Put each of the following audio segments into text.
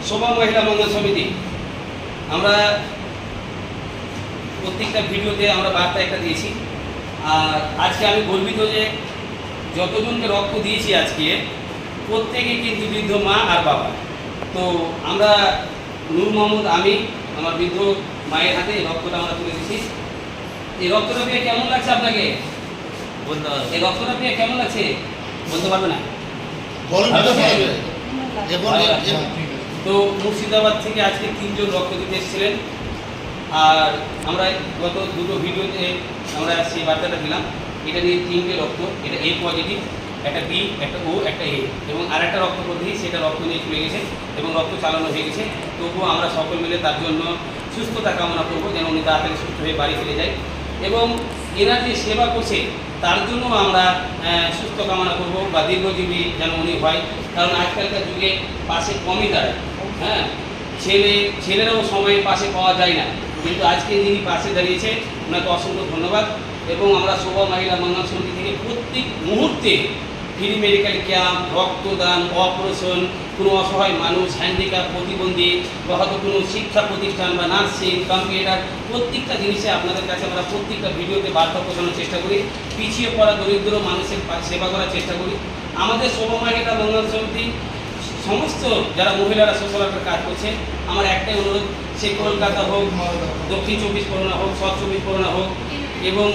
শোভা মহিলা মঙ্গল সমিতি আমরা প্রত্যেকটা ভিডিওতে আমরা বার্তা একটা দিয়েছি। আর আজকে আমি গর্বিত যে যতজনকে রক্ত দিয়েছি আজকে প্রত্যেকে কিন্তু বৃদ্ধ মা আর বাবা। তো আমরা নূর মোহাম্মদ আমি আমার বৃদ্ধ মায়ের হাতে এই রক্তটা আমরা তুলে দিচ্ছি। এই রক্তটা পেয়ে কেমন লাগছে আপনাকে? এই রক্তটা পেয়ে কেমন লাগছে বলতে পারবে না? তো মুর্শিদাবাদ থেকে আজকে 3 জন রক্ত দিতে এসেছিলেন। আর আমরা গত দুটো ভিডিওতে আমরা সেই বার্তাটা দিলাম। এটা নিয়ে 3টে রক্ত, এটা A পজিটিভ, একটা B, একটা O, একটা A, এবং আরেকটা রক্ত পদ্ধতি সেটা রক্ত নিয়ে চলে গেছে এবং রক্ত চালানো হয়ে গেছে। তবুও আমরা সকল মিলে তার জন্য সুস্থতা কামনা করবো, যেন উনি তাড়াতাড়ি সুস্থ হয়ে বাড়ি ফিরে যায়। এবং এরা যে সেবা করছে তার জন্য আমরা সুস্থ কামনা করব বা দীর্ঘজীবী যেন উনি হয়। কারণ আজকালকার যুগে পাশে কমই দাঁড়ায়। হ্যাঁ, ছেলেরাও সময়ে পাশে পাওয়া যায় না, কিন্তু আজকে যিনি পাশে দাঁড়িয়েছে ওনাকে অসংখ্য ধন্যবাদ। এবং আমরা শোভা মহিলা মঙ্গল সমিতি থেকে প্রত্যেক মুহূর্তে ফ্রি মেডিকেল ক্যাম্প, রক্তদান, অপারেশন, কোনো অসহায় মানুষ, হ্যান্ডিক্যাপ, প্রতিবন্ধী বা হয়তো কোনো শিক্ষা প্রতিষ্ঠান বা নার্সিং, কম্পিউটার, প্রত্যেকটা জিনিসে আপনাদের কাছে আমরা প্রত্যেকটা ভিডিওতে বার্তা পৌঁছানোর চেষ্টা করি। পিছিয়ে পড়া দরিদ্র মানুষের সেবা করার চেষ্টা করি। আমাদের শোভা মহিলা মঙ্গল সমিতি সমস্ত যারা মহিলারা সোশ্যাল ওয়ার্কের কাজ করছে, আমার একটাই অনুরোধ, সে কলকাতা হোক, দক্ষিণ 24 পরগনা হোক, সাউথ 24 পরগনা হোক, এবং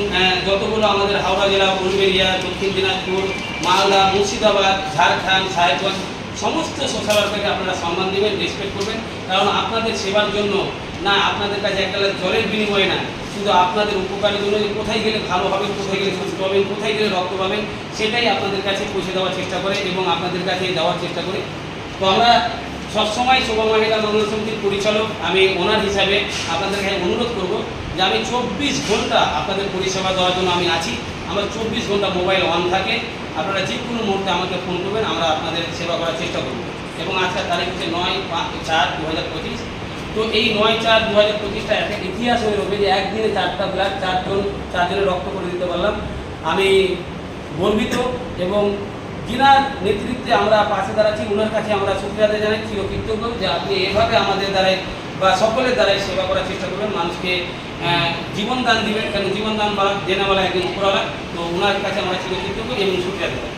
যতগুলো আমাদের হাওড়া জেলা, উলবেড়িয়া, দক্ষিণ দিনাজপুর, মালদা, মুর্শিদাবাদ, ঝাড়খণ্ড, সাহেবগঞ্জ, সমস্ত সোশ্যাল ওয়ার্কারকে আপনারা সম্মান দেবেন, রেসপেক্ট করবেন। কারণ আপনাদের সেবার জন্য না, আপনাদের কাছে একটা জলের বিনিময়ে না, শুধু আপনাদের উপকারের জন্য যে কোথায় গেলে ভালো হবে, কোথায় গেলে সুস্থ হবেন, কোথায় গেলে রক্ত পাবেন, সেটাই আপনাদের কাছে পৌঁছে দেওয়ার চেষ্টা করে এবং আপনাদের কাছে দেওয়ার চেষ্টা করি। তো আমরা সবসময় শোভা মহিলা মঙ্গল সমিতির পরিচালক, আমি ওনার হিসাবে আপনাদের কাছে অনুরোধ করব যে আমি 24 ঘন্টা আপনাদের পরিষেবা দেওয়ার জন্য আমি আছি। আমার 24 ঘন্টা মোবাইল অন থাকে, আপনারা যে কোনো মুহূর্তে আমাকে ফোন করবেন, আমরা আপনাদের সেবা করার চেষ্টা করব। এবং আজকের তারিখ হচ্ছে 9/4/2025। তো এই 9/4/2025টা একটা ইতিহাস হয়ে রবে যে একদিনে 4টা ব্লাড, 4জনের রক্ত করে দিতে পারলাম। আমি গর্বিত এবং যিনার নেতৃত্বে আমরা পাশে দাঁড়াচ্ছি ওনার কাছে আমরা শুকরিয়া জানাই, চিরকৃতজ্ঞ যে আপনি এভাবে আমাদের দ্বারাই বা সকলের দ্বারাই সেবা করার চেষ্টা করবেন, মানুষকে জীবন দান দিবেন। কারণ জীবন দান বা দেনাওয়ালা একজন উপরওয়ালা। তো ওনার কাছে আমরা চিরকৃতজ্ঞ এবং শুকরিয়া দেবেন।